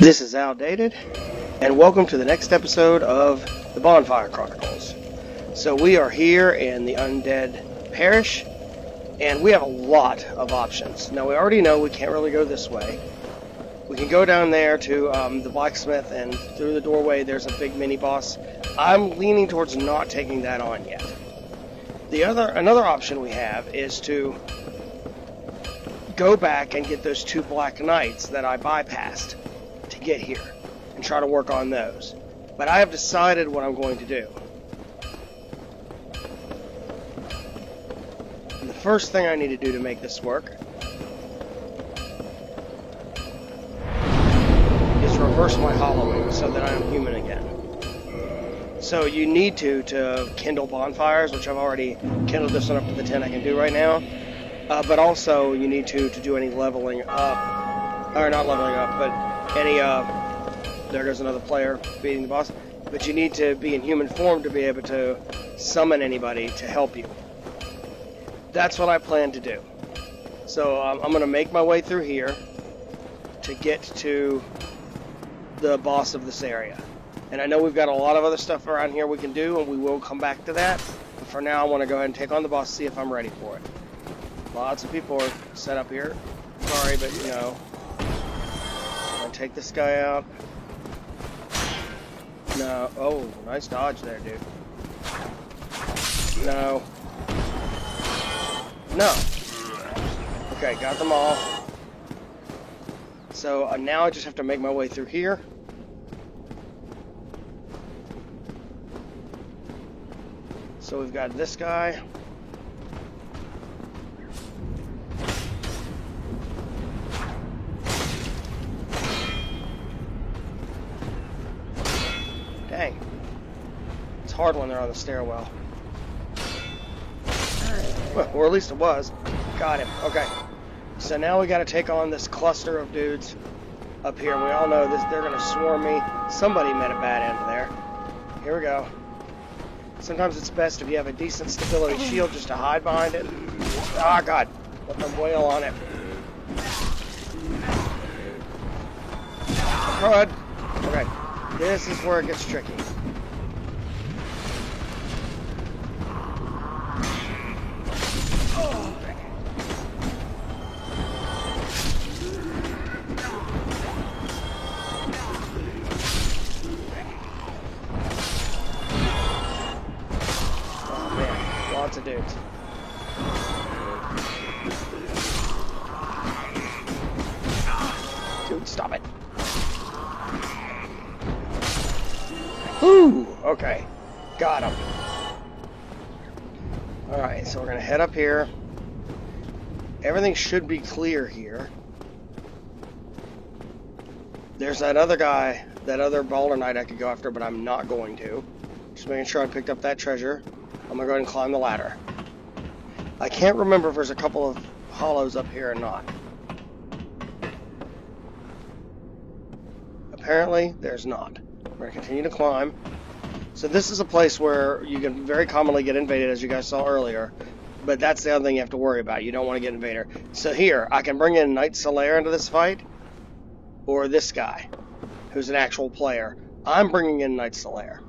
This is Outdated, and welcome to the next episode of the Bonfire Chronicles. So we are here in the Undead Parish, and we have a lot of options. Now we already know we can't really go this way. We can go down there to the blacksmith, and through the doorway there's a big mini-boss. I'm leaning towards not taking that on yet. Another option we have is to go back and get those two Black Knights that I bypassed to get here and try to work on those. But I have decided what I'm going to do. And the first thing I need to do to make this work is reverse my hollowing so that I am human again. So you need to kindle bonfires, which I've already kindled this one up to the 10 I can do right now. But also you need to do any leveling up, or not leveling up, but any, there goes another player beating the boss, but you need to be in human form to be able to summon anybody to help you. That's what I plan to do. So I'm going to make my way through here to get to the boss of this area. And I know we've got a lot of other stuff around here we can do, and we will come back to that. But for now, I want to go ahead and take on the boss, see if I'm ready for it. Lots of people are set up here. Sorry, but you know. I'm going to take this guy out. No. Oh, nice dodge there, dude. No. No. Okay, got them all. So now I just have to make my way through here. So we've got this guy. Dang. It's hard when they're on the stairwell. Well, or at least it was. Got him. Okay. So now we got to take on this cluster of dudes up here. We all know this. They're going to swarm me. Somebody met a bad end there. Here we go. Sometimes it's best if you have a decent stability shield just to hide behind it. Ah, God. Let them wail on it. Good. Okay. This is where it gets tricky. Lots of dudes. Dude, stop it. Ooh, okay. Got him. Alright, so we're going to head up here. Everything should be clear here. There's that other guy, that other Balder Knight I could go after, but I'm not going to. Just making sure I picked up that treasure. I'm going to go ahead and climb the ladder. I can't remember if there's a couple of hollows up here or not. Apparently, there's not. We're going to continue to climb. So this is a place where you can very commonly get invaded, as you guys saw earlier. But that's the other thing you have to worry about. You don't want to get invaded. So here, I can bring in Knight Solaire into this fight. Or this guy, who's an actual player. I'm bringing in Knight Solaire.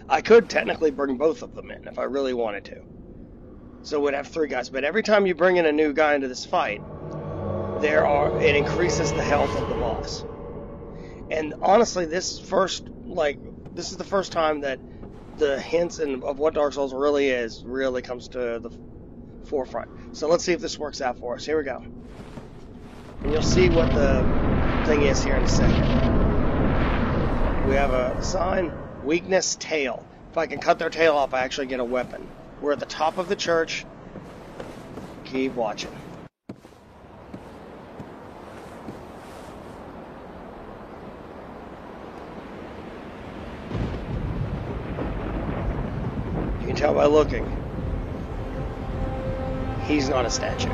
I could technically bring both of them in if I really wanted to. So we'd have 3 guys. But every time you bring in a new guy into this fight, it increases the health of the boss. And honestly, this is the first time that the hints of what Dark Souls really comes to the forefront. So let's see if this works out for us. Here we go. And you'll see what the thing is here in a second. We have a sign. Weakness, tail. If I can cut their tail off, I actually get a weapon. We're at the top of the church. Keep watching. You can tell by looking. He's not a statue.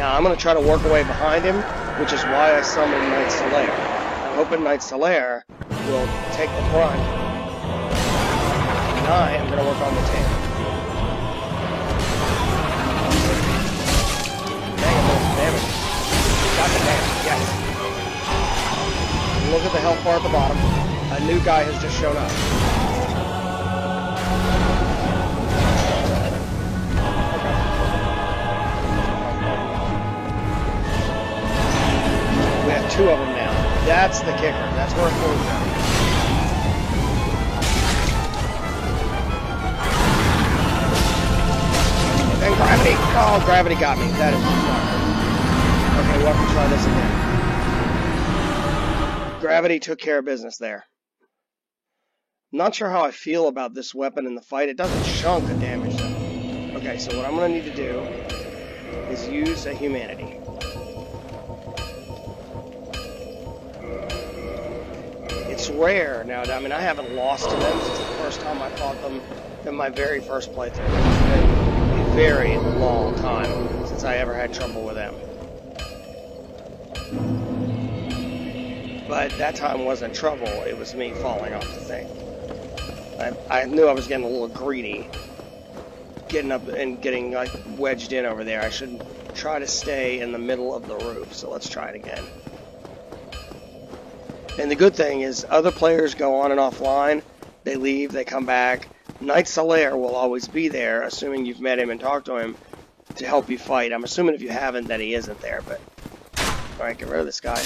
Now I'm going to try to work away behind him, which is why I summoned Knight Solaire. I'm hoping Knight Solaire will take the brunt, and I am going to work on the tail. Damage. Got the damage, yes. Look at the health bar at the bottom. A new guy has just shown up. We have 2 of them now. That's the kicker. That's where it goes down. And gravity. Oh, gravity got me. That is just not good. Okay, we'll have to try this again. Gravity took care of business there. Not sure how I feel about this weapon in the fight. It does a chunk of damage though. Okay, so what I'm going to need to do is use a humanity. It's rare now. I mean, I haven't lost to them since the first time I fought them in my very first playthrough. It's been a very long time since I ever had trouble with them. But that time wasn't trouble, it was me falling off the thing. I knew I was getting a little greedy, getting up and getting like wedged in over there. I should try to stay in the middle of the roof, so let's try it again. And the good thing is, other players go on and offline, they leave, they come back. Knight Solaire will always be there, assuming you've met him and talked to him, to help you fight. I'm assuming if you haven't that he isn't there, but... Alright, get rid of this guy.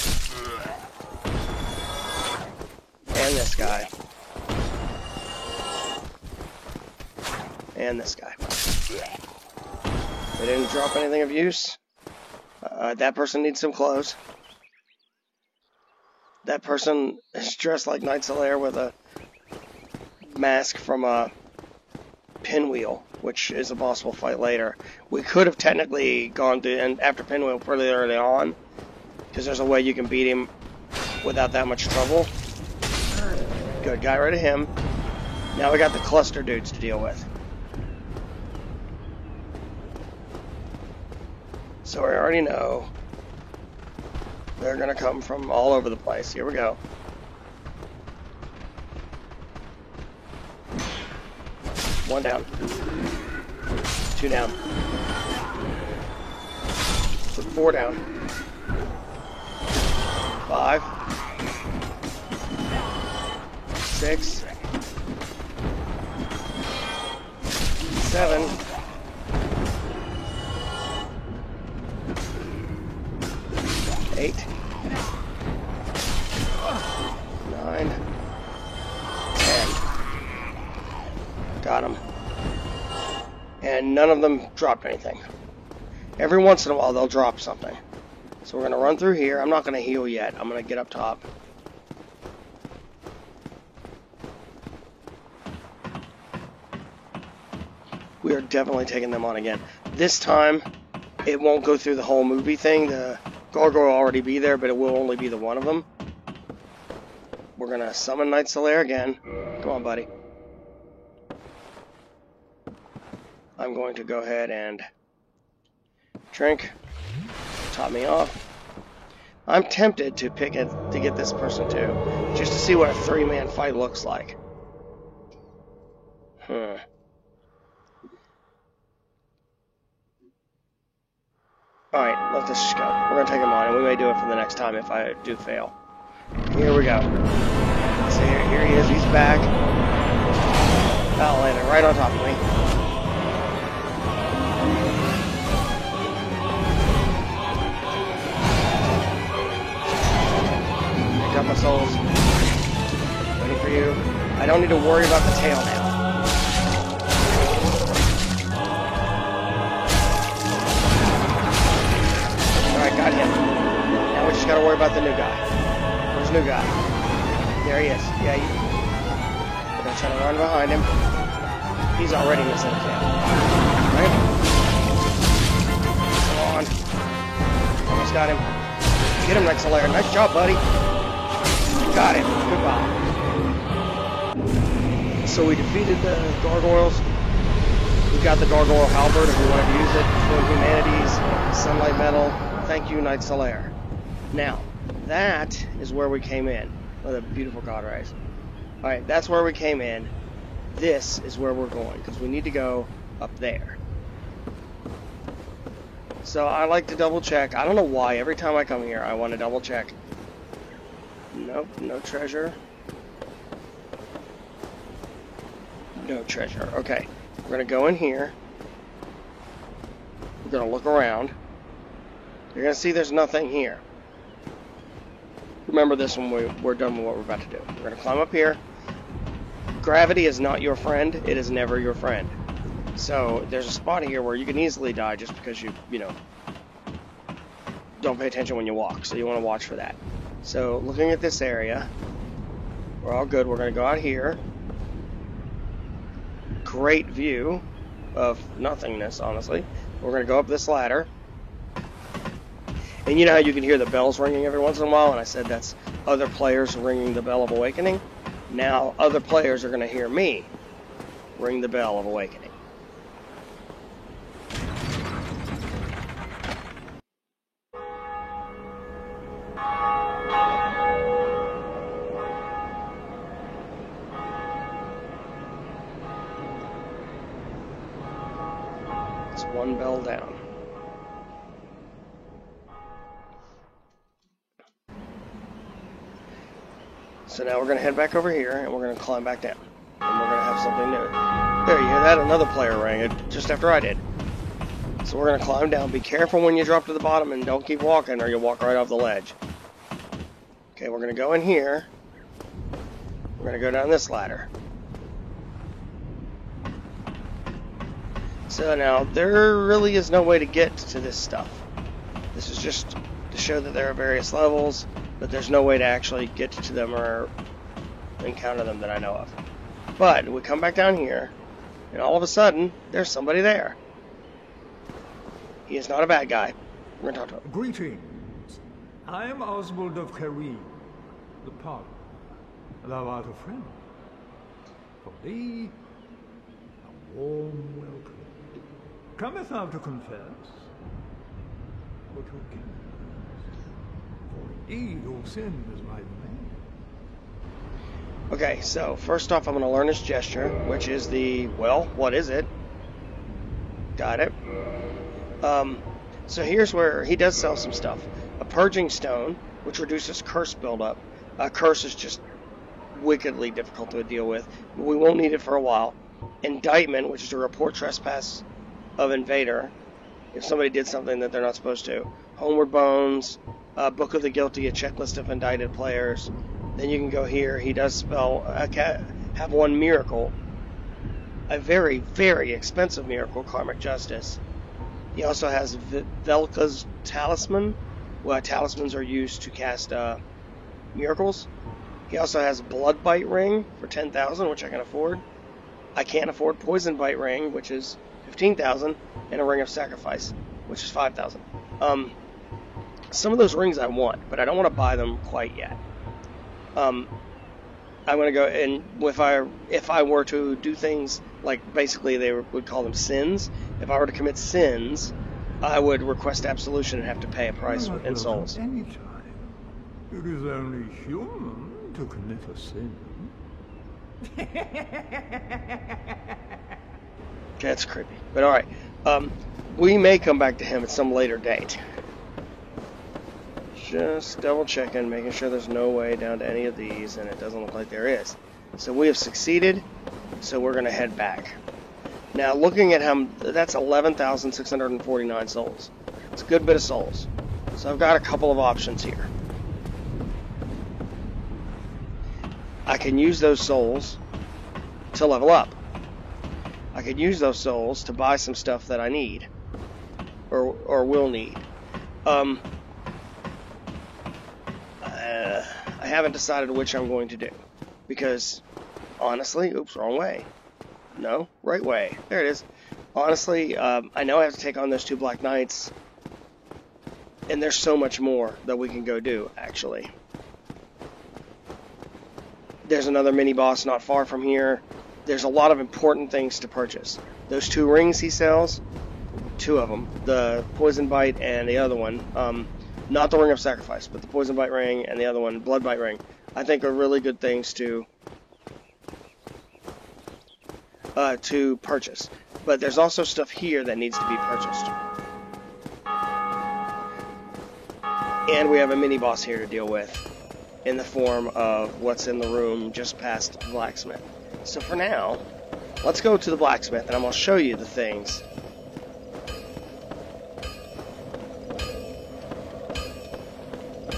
And this guy. And this guy. They didn't drop anything of use. That person needs some clothes. That person is dressed like Knight Solaire with a mask from a Pinwheel, which is a boss we'll fight later. We could have technically gone to and after Pinwheel pretty early on, because there's a way you can beat him without that much trouble. Good, got rid of him. Now we got the cluster dudes to deal with. So we already know they're going to come from all over the place. Here we go. One down. 2 down. 4 down. 5. 6. 7. 8. 9. 10. Got him. And none of them dropped anything. Every once in a while they'll drop something. So we're going to run through here. I'm not going to heal yet. I'm going to get up top. We are definitely taking them on again. This time, it won't go through the whole movie thing. The Gargoyle will already be there, but it will only be the one of them. We're going to summon Knight Solaire again. Come on, buddy. I'm going to go ahead and drink. Top me off. I'm tempted to pick it to get this person too, just to see what a 3-man fight looks like. Alright, let's just go. We're going to take him on, and we may do it for the next time if I do fail. Here we go. So here he is, he's back. Battle landed right on top of me. Pick up my souls. Ready for you. I don't need to worry about the tail now. Got him. Now we just gotta worry about the new guy. Where's the new guy? There he is. Yeah, we're gonna try to run behind him. He's already missing a tail. Right? Come on. Almost got him. Get him, Knight Solaire. Nice job, buddy. Got him. Goodbye. So we defeated the gargoyles. We got the Gargoyle Halberd if we wanted to use it. Twin Humanities, Sunlight Metal. Thank you, Knight Solaire. Now, that is where we came in. Oh, the beautiful God Rays. Alright, that's where we came in. This is where we're going, because we need to go up there. So I like to double check. I don't know why. Every time I come here, I want to double check. Nope, no treasure. No treasure. Okay, we're going to go in here. We're going to look around. You're going to see there's nothing here. Remember this when we're done with what we're about to do. We're going to climb up here. Gravity is not your friend. It is never your friend. So there's a spot here where you can easily die just because you know, don't pay attention when you walk. So you want to watch for that. So looking at this area, we're all good. We're going to go out here. Great view of nothingness, honestly. We're going to go up this ladder. And you know how you can hear the bells ringing every once in a while? And I said that's other players ringing the bell of awakening. Now other players are going to hear me ring the bell of awakening. It's one bell down. So now we're going to head back over here, and we're going to climb back down. And we're going to have something new. There, you hear that? Another player rang it just after I did. So we're going to climb down. Be careful when you drop to the bottom, and don't keep walking, or you'll walk right off the ledge. Okay, we're going to go in here. We're going to go down this ladder. So now, there really is no way to get to this stuff. This is just to show that there are various levels, but there's no way to actually get to them or encounter them that I know of. But we come back down here, and all of a sudden, there's somebody there. He is not a bad guy. We're going to talk to him. Greetings. I am Oswald of Carim, the pardon. Thou art a friend. For thee, a warm welcome. Cometh thou to confess? Or to accuse? For indeed, all sin is my domain. Okay, so first off, I'm going to learn his gesture, which is the, well, what is it? Got it. So here's where he does sell some stuff. A purging stone, which reduces curse buildup. Curse is just wickedly difficult to deal with. We won't need it for a while. Indictment, which is to report trespass of invader if somebody did something that they're not supposed to. Homeward Bones, Book of the Guilty, a checklist of indicted players. Then you can go here. He does spell have one miracle, a very, very expensive miracle, Karmic Justice. He also has Velka's Talisman, where talismans are used to cast miracles. He also has Blood Bite Ring for 10,000, which I can afford. I can't afford Poison Bite Ring, which is 15,000, and a Ring of Sacrifice, which is 5,000. Some of those rings I want, but I don't want to buy them quite yet. I'm going to go, and if I were to do things like, basically they would call them sins. If I were to commit sins, I would request absolution and have to pay a price in souls. Any time. It is only human to commit a sin. That's creepy, but alright. We may come back to him at some later date. Just double checking, making sure there's no way down to any of these, and it doesn't look like there is. So we have succeeded, so we're going to head back. Now, looking at him, that's 11,649 souls. It's a good bit of souls. So I've got a couple of options here. I can use those souls to level up. I could use those souls to buy some stuff that I need, or will need. I haven't decided which I'm going to do, because honestly, oops, wrong way. No, right way. There it is. Honestly, I know I have to take on those two Black Knights, and there's so much more that we can go do, actually. There's another mini-boss not far from here. there's a lot of important things to purchase. Those 2 rings he sells, 2 of them, the Poison Bite and the other one, not the Ring of Sacrifice, but the Poison Bite ring and the other one, Blood Bite ring, I think are really good things to purchase. But there's also stuff here that needs to be purchased. And we have a mini-boss here to deal with in the form of what's in the room just past the blacksmith. So for now, let's go to the blacksmith and I'm going to show you the things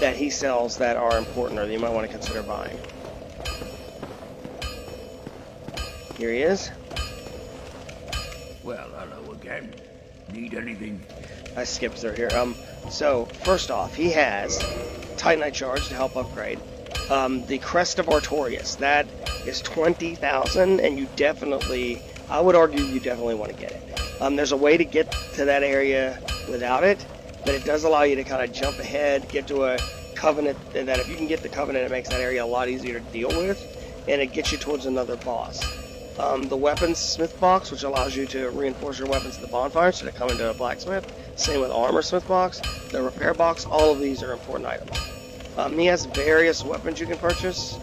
that he sells that are important or that you might want to consider buying. Here he is. Well, hello again. Need anything? I skipped through here. So first off, he has Titanite Charge to help upgrade. The Crest of Artorias, that is 20,000, and you definitely, I would argue you definitely want to get it. There's a way to get to that area without it, but it does allow you to kind of jump ahead, get to a Covenant, and that if you can get the Covenant, it makes that area a lot easier to deal with, and it gets you towards another boss. The Weapons Smith Box, which allows you to reinforce your weapons at the bonfire so they come into a blacksmith. Same with Armor Smith Box, the Repair Box, all of these are important items. He has various weapons you can purchase,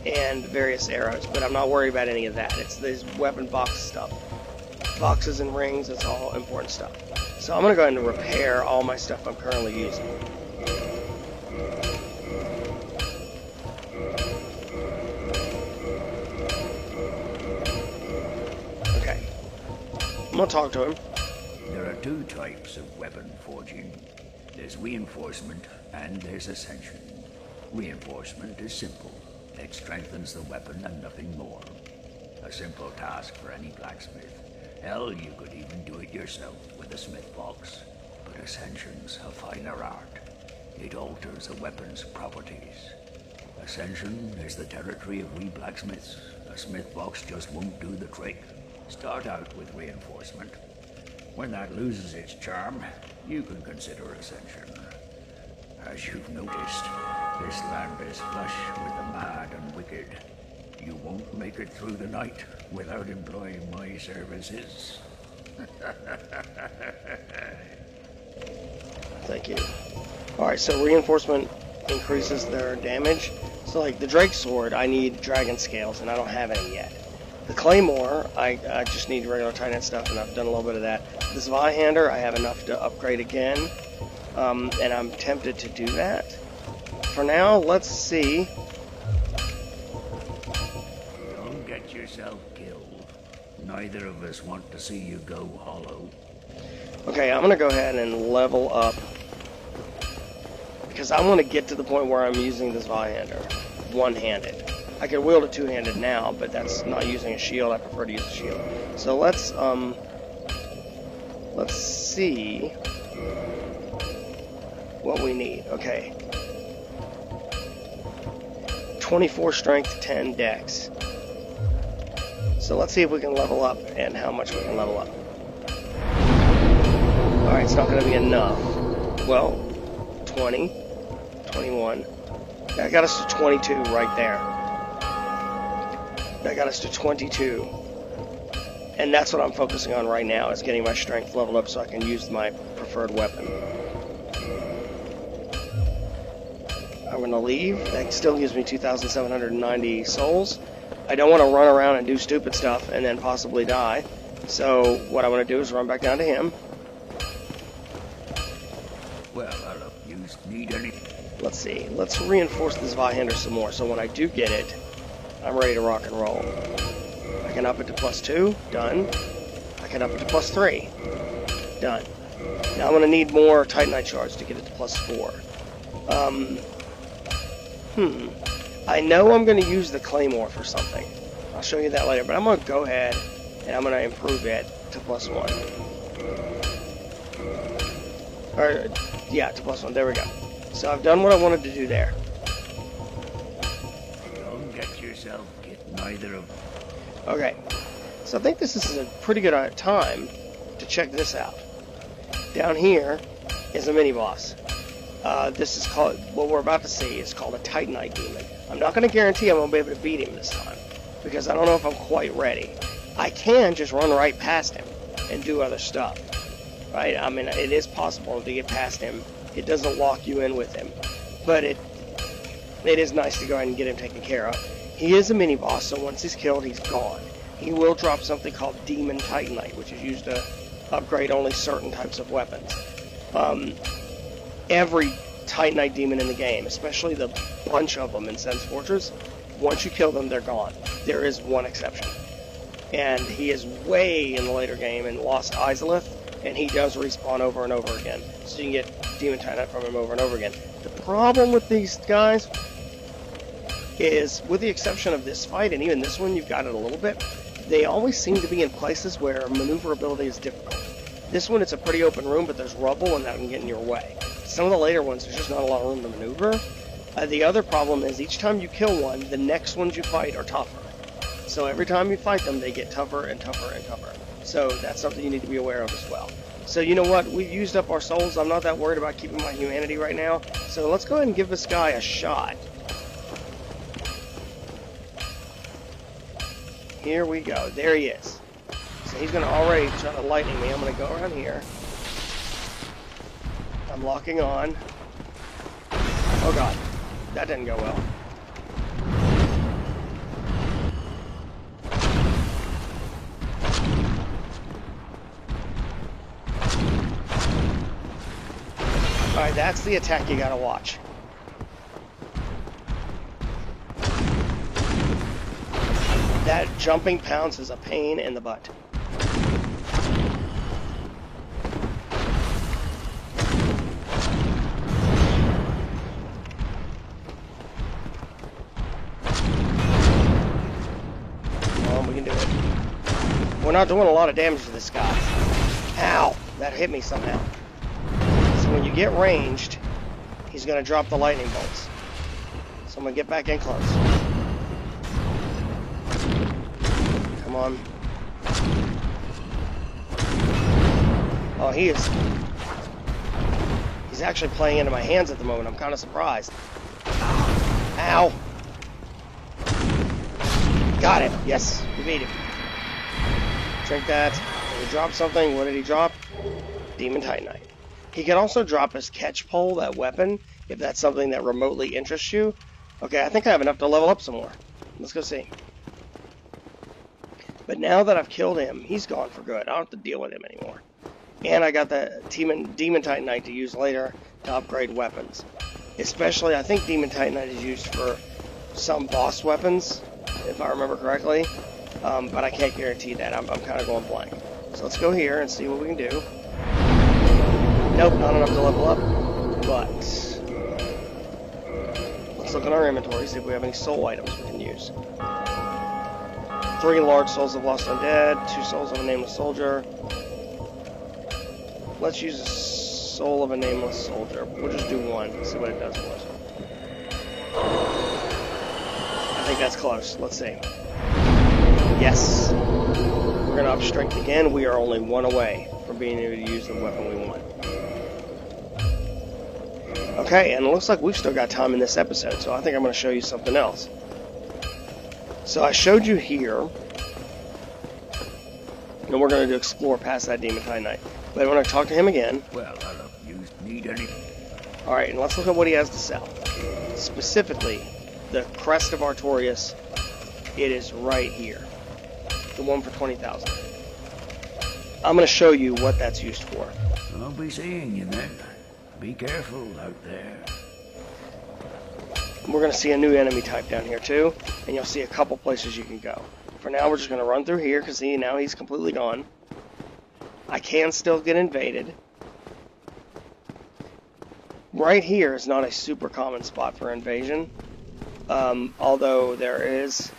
and various arrows, but I'm not worried about any of that. It's this weapon box stuff. Boxes and rings, it's all important stuff. So I'm going to go ahead and repair all my stuff I'm currently using. Okay. I'm going to talk to him. There are 2 types of weapon forging. There's reinforcement and there's ascension. Reinforcement is simple. It strengthens the weapon and nothing more. A simple task for any blacksmith. Hell, you could even do it yourself with a smith box. But ascension's a finer art. It alters a weapon's properties. Ascension is the territory of we blacksmiths. A smith box just won't do the trick. Start out with reinforcement. When that loses its charm, you can consider ascension. As you've noticed, this land is flush with the mad and wicked. You won't make it through the night without employing my services. Thank you. Alright, so reinforcement increases their damage. So like the Drake Sword, I need dragon scales, and I don't have any yet. The Claymore, I just need regular Titanite stuff, and I've done a little bit of that. The Zweihander, I have enough to upgrade again, and I'm tempted to do that. For now, let's see. Don't get yourself killed. Neither of us want to see you go hollow. Okay, I'm going to go ahead and level up, because I want to get to the point where I'm using the Zweihander one-handed. I can wield it two-handed now, but that's not using a shield. I prefer to use a shield. So let's see what we need. Okay. 24 strength, 10 dex. So let's see if we can level up and how much we can level up. Alright, it's not going to be enough. Well, 20, 21. That got us to 22 right there. That got us to 22. And that's what I'm focusing on right now, is getting my strength leveled up so I can use my preferred weapon. I'm going to leave. That still gives me 2,790 souls. I don't want to run around and do stupid stuff and then possibly die. So what I want to do is run back down to him. Well, you need any... Let's see. Let's reinforce this Zweihander some more, so when I do get it, I'm ready to rock and roll. I can up it to +2. Done. I can up it to +3. Done. Now I'm going to need more Titanite shards to get it to +4. I know I'm going to use the Claymore for something. I'll show you that later, but I'm going to go ahead and I'm going to improve it to +1. Or, yeah, to +1. There we go. So I've done what I wanted to do there. Don't get yourself getting either of them. Okay. So I think this is a pretty good time to check this out. Down here is a mini-boss. This is called, what we're about to see is called a Titanite Demon. I'm not going to guarantee I'm going to be able to beat him this time. because I don't know if I'm quite ready. I can just run right past him and do other stuff, right? I mean, it is possible to get past him. It doesn't lock you in with him, but it is nice to go ahead and get him taken care of. He is a mini-boss, so once he's killed, he's gone. He will drop something called Demon Titanite, which is used to upgrade only certain types of weapons. Every Titanite demon in the game, especially the bunch of them in Sen's Fortress, once you kill them, they're gone. There is one exception. And he is way in the later game in Lost Izalith, and he does respawn over and over again. So you can get Demon Titanite from him over and over again. The problem with these guys is, with the exception of this fight, and even this one, you've got it a little bit, they always seem to be in places where maneuverability is difficult. This one, it's a pretty open room, but there's rubble and that can get in your way. Some of the later ones, there's just not a lot of room to maneuver. The other problem is, each time you kill one, the next ones you fight are tougher. So every time you fight them, they get tougher and tougher and tougher. So that's something you need to be aware of as well. So you know what? We've used up our souls. I'm not that worried about keeping my humanity right now. So let's go ahead and give this guy a shot. Here we go. There he is. So he's going to already try to lightning me. I'm going to go around here. I'm locking on. Oh god. That didn't go well. Alright, that's the attack you gotta watch. That jumping pounce is a pain in the butt. Well, we can do it. We're not doing a lot of damage to this guy. Ow! That hit me somehow. When you get ranged, he's going to drop the lightning bolts. So I'm going to get back in close. Come on. Oh, he's actually playing into my hands at the moment. I'm kind of surprised. Ow. Got him. Yes, we beat him. Drink that. Did he drop something? What did he drop? Demon Titanite. He can also drop his catch pole, that weapon, if that's something that remotely interests you. Okay, I think I have enough to level up some more. Let's go see. But now that I've killed him, he's gone for good. I don't have to deal with him anymore. And I got the Demon Titanite to use later to upgrade weapons. Especially, I think Demon Titanite is used for some boss weapons, if I remember correctly. But I can't guarantee that. I'm kind of going blank. So let's go here and see what we can do. Nope, not enough to level up, but let's look in our inventory, see if we have any soul items we can use. 3 large souls of lost undead, 2 souls of a nameless soldier. Let's use a soul of a nameless soldier. We'll just do 1, see what it does for us. I think that's close. Let's see. Yes. We're going to up strength again. We are only 1 away from being able to use the weapon we want. Okay, and it looks like we've still got time in this episode, so I think I'm going to show you something else. So I showed you here, and we're going to explore past that Demon Titanite. But I want to talk to him again. Well, I don't need any. Alright, and let's look at what he has to sell. Specifically, the Crest of Artorias. It is right here. The one for 20,000. I'm going to show you what that's used for. I'll be seeing you then. Be careful out there. We're going to see a new enemy type down here too, and you'll see a couple places you can go. For now, we're just going to run through here, because see, now he's completely gone. I can still get invaded. Right here is not a super common spot for invasion, although there is,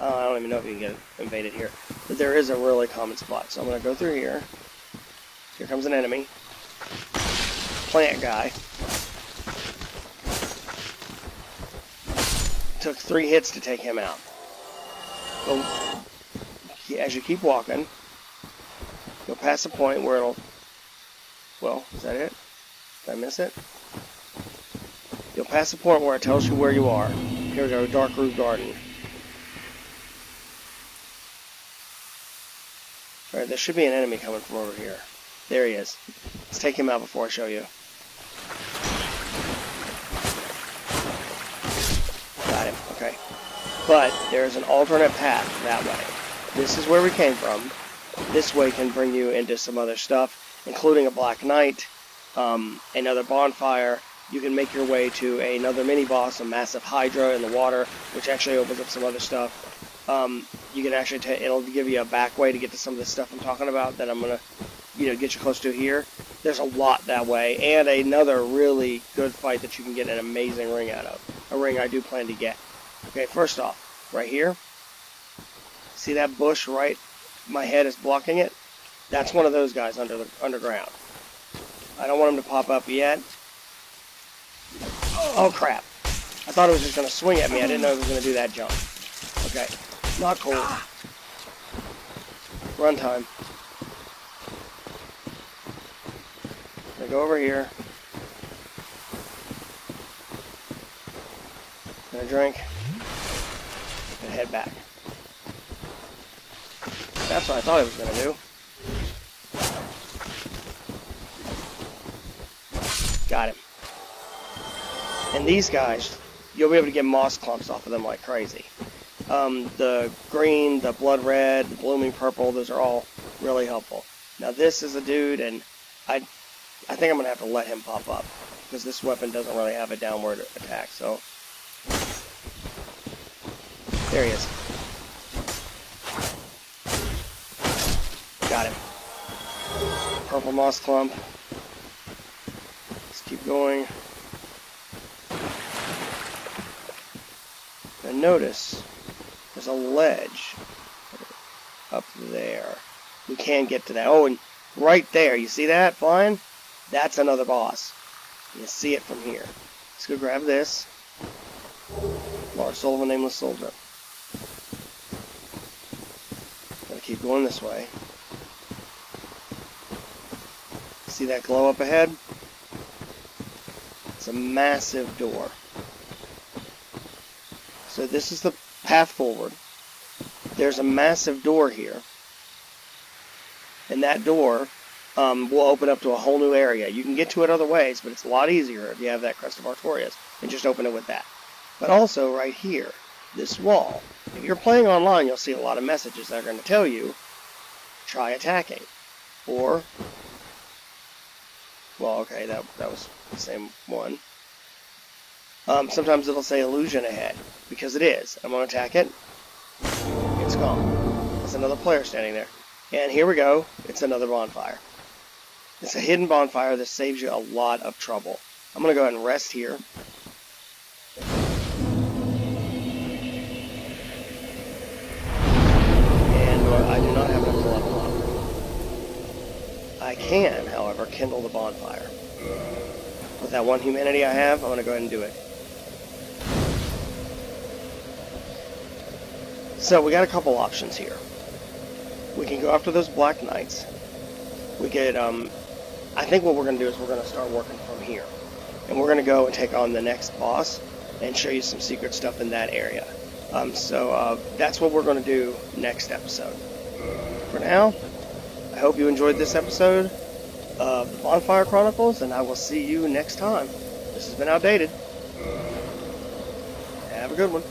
I don't even know if you can get invaded here, but there is a really common spot. So I'm going to go through here. Here comes an enemy. Plant guy. Took 3 hits to take him out. Well, as you keep walking, you'll pass a point where it'll... Well, is that it? Did I miss it? You'll pass a point where it tells you where you are. Here we go, Dark Root Garden. Alright, there should be an enemy coming from over here. There he is. Let's take him out before I show you. Got him. Okay. But there's an alternate path that way. This is where we came from. This way can bring you into some other stuff, including a Black Knight, another bonfire. You can make your way to another mini-boss, a massive Hydra in the water, which actually opens up some other stuff. You can actually it'll give you a back way to get to some of the stuff I'm talking about that I'm going to, get you close to here. There's a lot that way, and another really good fight that you can get an amazing ring out of. A ring I do plan to get. Okay, first off, right here, see that bush right? My head is blocking it. That's one of those guys underground. I don't want him to pop up yet. Oh crap. I thought it was just going to swing at me. I didn't know it was going to do that jump. Okay. Not cool. Run time. Gonna go over here. Gonna drink. And head back. That's what I thought it was going to do. Got him. And these guys, you'll be able to get moss clumps off of them like crazy. The green, the blood red, the blooming purple, those are all really helpful. Now this is a dude, and I think I'm going to have to let him pop up, because this weapon doesn't really have a downward attack, so... There he is. Got him. Purple moss clump. Let's keep going. And notice there's a ledge up there. We can get to that. Oh, and right there, you see that flying? That's another boss. You see it from here. Let's go grab this. Lars Sullivan, Nameless Soldier. Gotta keep going this way. See that glow up ahead? It's a massive door. So this is the path forward. There's a massive door here. And that door will open up to a whole new area. You can get to it other ways, but it's a lot easier if you have that Crest of Artorias and just open it with that. But also right here, this wall. If you're playing online, you'll see a lot of messages that are going to tell you, try attacking. Or... well, okay, that was the same one. Sometimes it'll say illusion ahead, because it is. I'm going to attack it. It's gone. There's another player standing there. And here we go. It's another bonfire. It's a hidden bonfire that saves you a lot of trouble. I'm going to go ahead and rest here. And I do not have enough to level up. I can, however, kindle the bonfire. With that one humanity I have, I'm going to go ahead and do it. So we got a couple options here. We can go after those Black Knights. We could, I think what we're going to do is we're going to start working from here. And we're going to go and take on the next boss and show you some secret stuff in that area. So that's what we're going to do next episode. For now, I hope you enjoyed this episode of the Bonfire Chronicles, and I will see you next time. This has been Outdated. Have a good one.